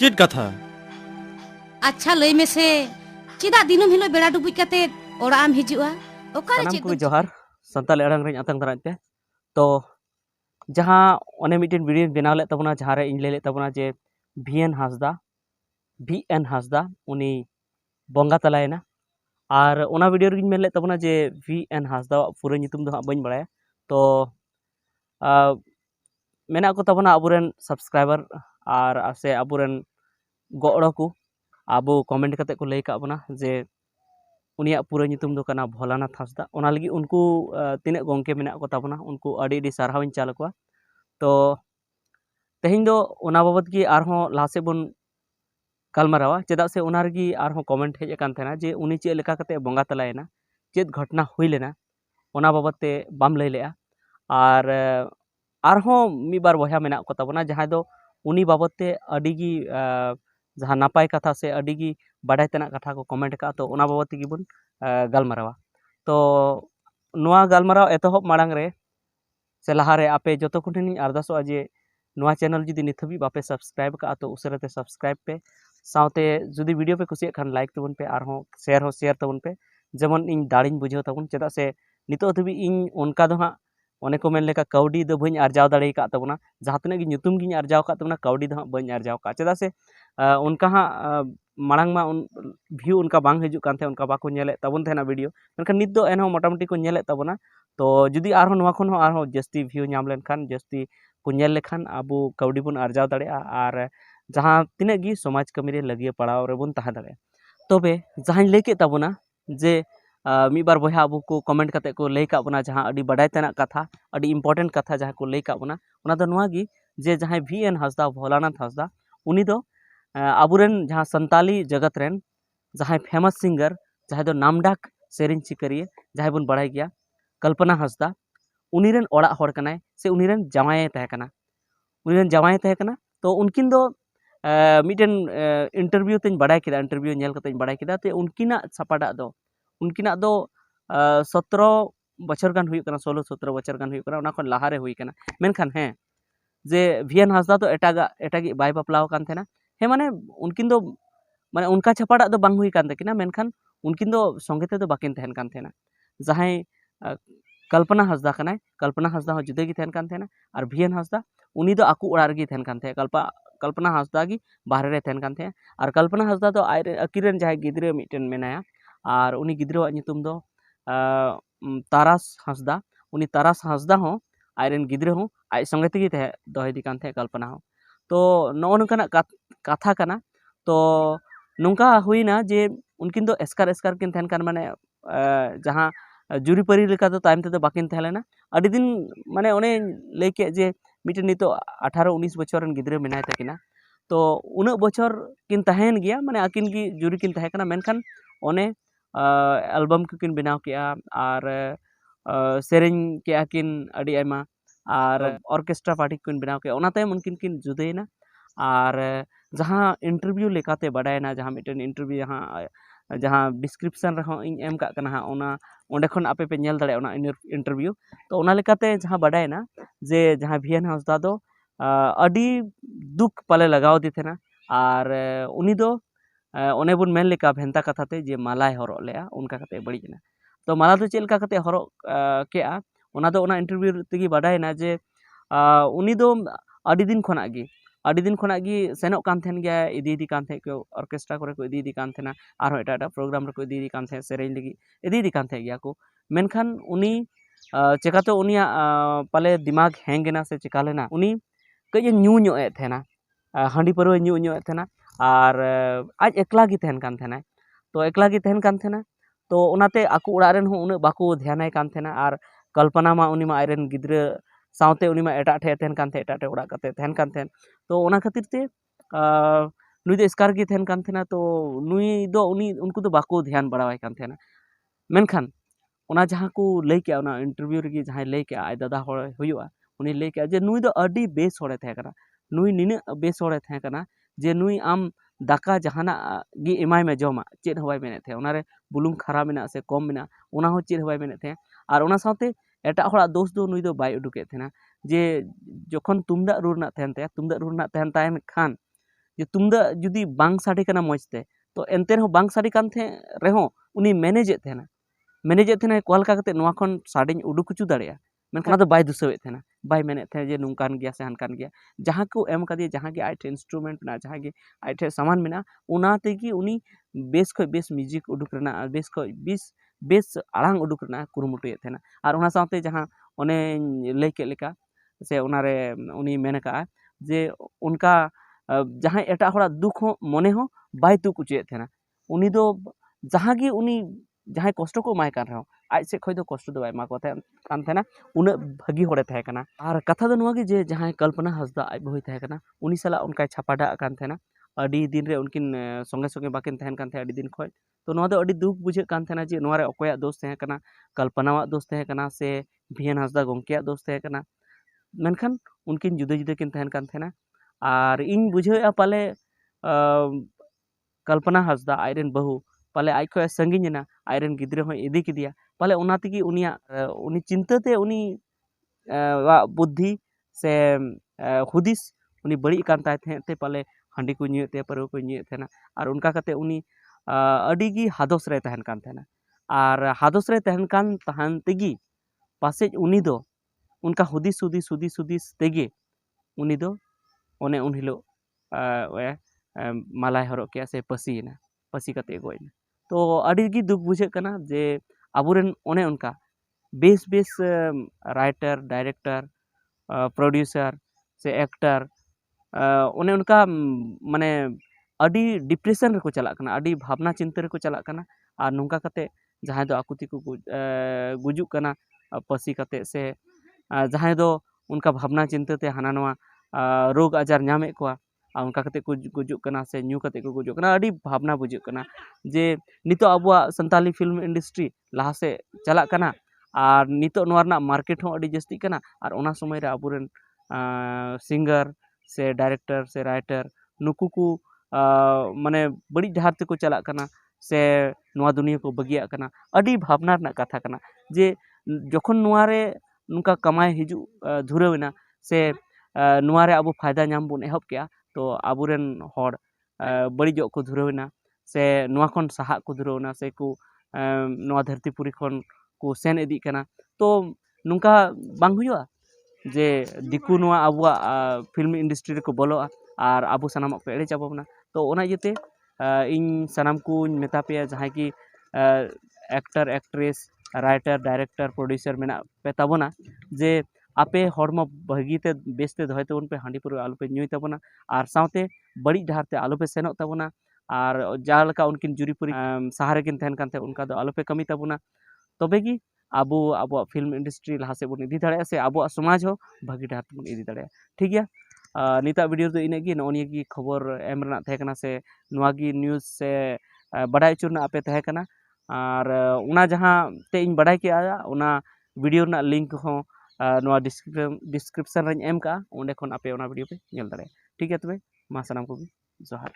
चेद कथा अच्छा लई में से चिदा दिनम हिलो बेड़ा डुबुज काते ओड़ा आम हिजुआ ओकारे सानाम चेद को जोहार संताल एड़ांग रें आतंग दराज पे तो जहाँ ओने मिटन वीडियो बनाव ले तबना जहाँ रे इन ले तबना जे वीएन हासदा उनी बंगा तलायना और ओना वीडियो रे मेन ले तबना जे वीएन हासदा पूरा नितुम दो हां बइन बड़ाया तो मेना को तबना अबुरेन सब्सक्राइबर और से अबुरेन गोड़ो को आबो कमेंट करते को लई का बना जे उनिया पूरा नितुम दो कना भोलानाथ हासदा ओना लगी उनको तिने गोंके मेना को तबना उनको अडी अडी सारहाविन चाल को तो तेहिं दो ओना बाबत की आरहों लासे बन गलमारावा चेदा से ओना रगी आरहों कमेंट हेज अकान थेना जे उनी चे लेका कते बंगा तलायना चेद घटना हुई लेना ओना बाबत ते बाम लई लेआ और आरहों मी बार बया मेना को तबना जहां दो उनी बाबत ते अडिगी जहां नापाय कथा से अडिगी बाडाय तेना कथा को कमेंट का तो ओना बाबत की बन गलमारावा तो नोआ गलमाराव एतहब माड़ांग रे से लहारे आपे जो कुठिनी अरदासो जे नोआ चैनल जुदी नित हबी बापे सब्सक्राइब का तो उसरते सब्सक्राइब पे साउते जुदी वीडियो पे कुसिया खान लाइक तबन पे आरहों शेयर तबन पे जेमन इन दाड़िन बुझाव तबन चेदा से नितो धबी इन उनका दो हां ओने को मेन लेका काउडी दो बइन अर्जाव दाड़े का तबना जहां तने गी ᱧᱩᱛᱩᱢ गिन अर्जाव का तबना काउडी दो हां बइन अर्जाव का चेदा से उनका हां मांग मा व्यू उनका बांग हिजु कान थे उनका बाको नेले तबन थेना वीडियो मेनखान नित दो एनहो मोटामुटी को नेले तबना तो जुदी आरहों नोआ खन हो आरहों जस्ती व्यू नाम लेनखान जस्ती को नेल लेखान आबो काउडी बन अर्जाव दाड़े और जहां तिने गी समाज कमी रे लगिए पड़ाव रे बन तहा दाड़े तबे जहां लेके तबना जे मी बार बहा आबो को कमेंट करते को लई का बना जहां अडी बडाय तना कथा अडी इम्पोर्टेंट कथा जहां को लई का बना ओना दो नोआ गी जे जहां वीएन हासदा भोलानाथ हासदा उनी दो आबुरेन जहां संताली जगत रेन जहां फेमस सिंगर जहां दो नामडाक सेरिन चिकरिए जहां बन बड़ाय गया कल्पना हासदा उनीरेन ओड़ा होड़ कनाय से उनीरेन जामाय तहे कना उनीरेन जामाय तहे कना तो उनकिन दो मिटन इंटरव्यू तेन बड़ाय किदा इंटरव्यू नेल कते बड़ाय किदा ते उनकिना सापाडा दो उनकिना दो 17 बछर गान हुई कना 16-17 बछर गान हुई कना ओना खन लाहारे हुई कना मेनखान हे जे वीएन हासदा तो एटागी बाय बापलाव कान थेना हे माने उनकिन दो माने उनका छापाडा दो बांग हुई कान तकिना मेनखान उनकिन दो संगे ते दो बाकिन तहन कान थेना जहां कल्पना हासदा कनाय कल्पना हासदा हो जुदे गी तहन कान थेना और वीएन हासदा उनी दो आकु ओड़ा रगी तहन कान थे कल्पना हासदा गी बाहरे रे तहन कान थे और कल्पना हासदा तो अकिरेन जहां गिद्रे मिटन मेनाया और उनी गिद्रवा नितुम दो तारास हासदा उनी तारास हासदा हो आयरन गिद्रे हो आय संगे तेगी ते दोहेदी कान थे कल्पना हो तो नो नोकना कथा कना तो नोंका हुईना जे उनकिन दो एस्कार किन तहन कान माने जहां जुरी परी लेका तो टाइम ते बाकिन तहलेना अडी दिन माने ओने लेके जे मिटन नितो 18-19 बछर गिद्रे मेनाय तकिना तो उना बछर किन तहन गया माने आकिन की जुरी किन तहे कना मेनखान ओने एल्बम को किन बनाव किया और सेरिंग के किन अडी आयमा और ऑर्केस्ट्रा पार्टी किन बनाव किया ओना तायम उनकिन किन जुदेना और जहां इंटरव्यू लेकाते बडायना जहां मिटन इंटरव्यू जहां डिस्क्रिप्शन रहो इन एम का कना ओना ओंडे खन आपे पे नेल दाड़े ओना इंटरव्यू तो ओना लेकाते जहां बडायना जे जहां वीएन हासदा दो अडी दुख पाले लगाव दी थेना और उनी दो ओने बुन मेन लेका भेंता कथा ते जे मालाय हरो लेया उनका कते बड़ीना तो माला दो चेलका कते हरो केआ ओना दो ओना इंटरव्यू तेगी बडायना जे उनी दो अडी दिन खना गी सेनोक कान थेन गया इदी कान थे को ऑर्केस्ट्रा करे को इदी कान थेना आरो एटा प्रोग्राम रे को इदी कान थे सेरेन लगी इदी कान थे गया को मेनखान उनी चेकाते उनिया पाले दिमाग हैंगना से चिका लेना उनी कई न्यू ᱧᱚᱜ ए थेना हांडी परवे न्यू ᱧᱚᱜ ए थेना और आज एकला गी तहन कान थेना तो एकला गी तहन कान थेना तो ओनाते आकु उड़ा रेन हो उन बाको ध्यानाय कान थेना और कल्पना मा उनी मा आयरन गिद्रे सावते उनी मा एटा ठे तहन कान थे एटा ठे उड़ा कते तहन कान थेन तो ओना खातिर ते नुई दो स्कार गी तहन कान थेना तो नुई दो उनी उनको तो बाको ध्यान बड़ावाय कान थेना मेनखान ओना जहां को लई के ओना इंटरव्यू रे जहां लई के आय दादा होय हुयुआ उनी लई के जे नुई दो अडी बेस होड़े थे कना नुई निने बेस होड़े थे कना जे नुई आम दाका जहाना गी एमाय में जमा चेद हवाय मेने थे ओनारे बुलुंग खरा मेना से कम मेना ओना हो चेद हवाय मेने थे और ओना साथे एटा होड़ा दोष दो नुई दो बाय उडुके थेना जे जखन तुमदा रुरना तहन ते तुमदा रुरना तहन तायन खान जे तुमदा जुदी बांग साडे कना मौजते तो एनते रहो बांग साडे कान थे रहो उनी मैनेज थेना कॉल काते नोआ खन साडेñ उडुक कुचु दाड़िया मेनखान दो बाय दुसवे थेना बाय मेने थे जे नुकान गया से हनकान गया जहाँ को एम कदी जहाँ के आइटे इंस्ट्रूमेंट ना जहाँ के आइटे सामान मेना उना तेगी उनी बेस खो बेस म्यूजिक उडुक रना बेस खो बेस आड़ांग उडुक रना कुरुमुटु थेना और उना साथे जहाँ ओने लई के लेका से उनारे उनी मेन का जे उनका जहाँ एटा होड़ा दुख हो मने हो बाय दुख उचे थेना उनी दो जहाँ की उनी जहाँ कष्ट को एमाय कान रहो आज से खय दो कष्ट दो एमा को कान थेना उना भागी होड़े थे कना और कथा दो नुआ जे जहाँ कल्पना हासदा आज बहु थे कना उनी साला उनका छापाडा कान थेना अडी दिन रे उनकिन संगे संगे बाकिन तहन कान थे अडी दिन खय तो नुआ दो अडी दुख बुझे कान थेना जे नुआ रे अकोया दोष थे कना कल्पनावा दोष थे कना से भियन हासदा गोंकिया दोष थे कना मेनखान उनकिन जुदा जुदा किन तहन कान थेना और इन बुझे पाले कल्पना हासदा आयरन बहु पाले आज खो संगिना आयरन गिद्रे हो इदी किदिया पाले उना तेगी उनिया उनी चिंताते उनी बुद्धि से हुदिस उनी बड़ी कान ताय थे पाले हांडी को न्यूते पारो को न्यूते थेना और उनका कते उनी अडीगी हादोस रे तहन कान थेना और हादोस रे तहन कान तहन तेगी पासे उनी दो उनका हुदिस हुदिस हुदिस हुदिस तेगे उनी दो ओने उन हिलो मालाय हरक के से पसीना पसी कते गोयना तो अडीगी दुख बुझे कना जे अबुरेन ओने उनका base base writer director producer से एक्टर ओने उनका माने अडी डिप्रेशन रको चला कना अडी भावना चिंता रको चला कना और नोंका कते जहां दो आकुति को गुजुक कना पसी कते से जहां दो उनका भावना चिंता ते हाना नवा रोग आजार नामे को उनका कते को गुजुक कना से न्यू कते को गुजुक कना अडी भावना बुजुक कना जे नितो अबुआ संताली फिल्म इंडस्ट्री लहा से चला कना और नितो नोआ रना मार्केट हो अडी जस्ती कना और ओना समय रे अबुरेन सिंगर से डायरेक्टर से राइटर नुकु को माने बड़ी डहार ते को चला कना से नोआ दुनिया को बगिया कना अडी भावना रना कथा कना जे जखन नोआ रे नुका कमाय हिजु धुरवेना से नोआ रे अबु फायदा नाम बुन एहब केया तो अबुरेन हर बड़ी जो को धुरवेना से नोआ खन सहा को धुरवेना से को नोआ धरतीपुरी खन को सेन इदी कना तो नुका बांग हुआ जे दिकु नोआ अबुआ फिल्म इंडस्ट्री रे को बोलोआ और अबु सनाम को एड़े चाबोना तो ओना इते इन सनाम को मेता पे जहां की actor actress writer director producer मेना पे ताबोना जे आपे हड़मो भागीते बेसते दहय तबन पे हांडी पुरो आलु पे न्यूय ताबोना और साथे बड़ी डहार ते आलु पे सेनो ताबोना और जालका उनकिन जुरीपुरी सहारे किन तहन कानते उनका दो आलु पे कमी ताबोना तबे की आबो आबो फिल्म इंडस्ट्री लहा से बन इदी दाड़े से आबो समाज हो भागी डहार बन इदी दाड़े ठीक गया निता वीडियो तो इने की नोनिया की खबर एम रना थे कना से नोआ की न्यूज़ से बड़ाई चुरना आपे थे कना और उना जहां ते इन बड़ाई के आया उना वीडियो ना लिंक हो नोआ डिस्क्रिप्शन रे एम का ओंडे खन आपे ओना वीडियो पे नेल दाड़े ठीक है तबे मा सनाम को जोहार।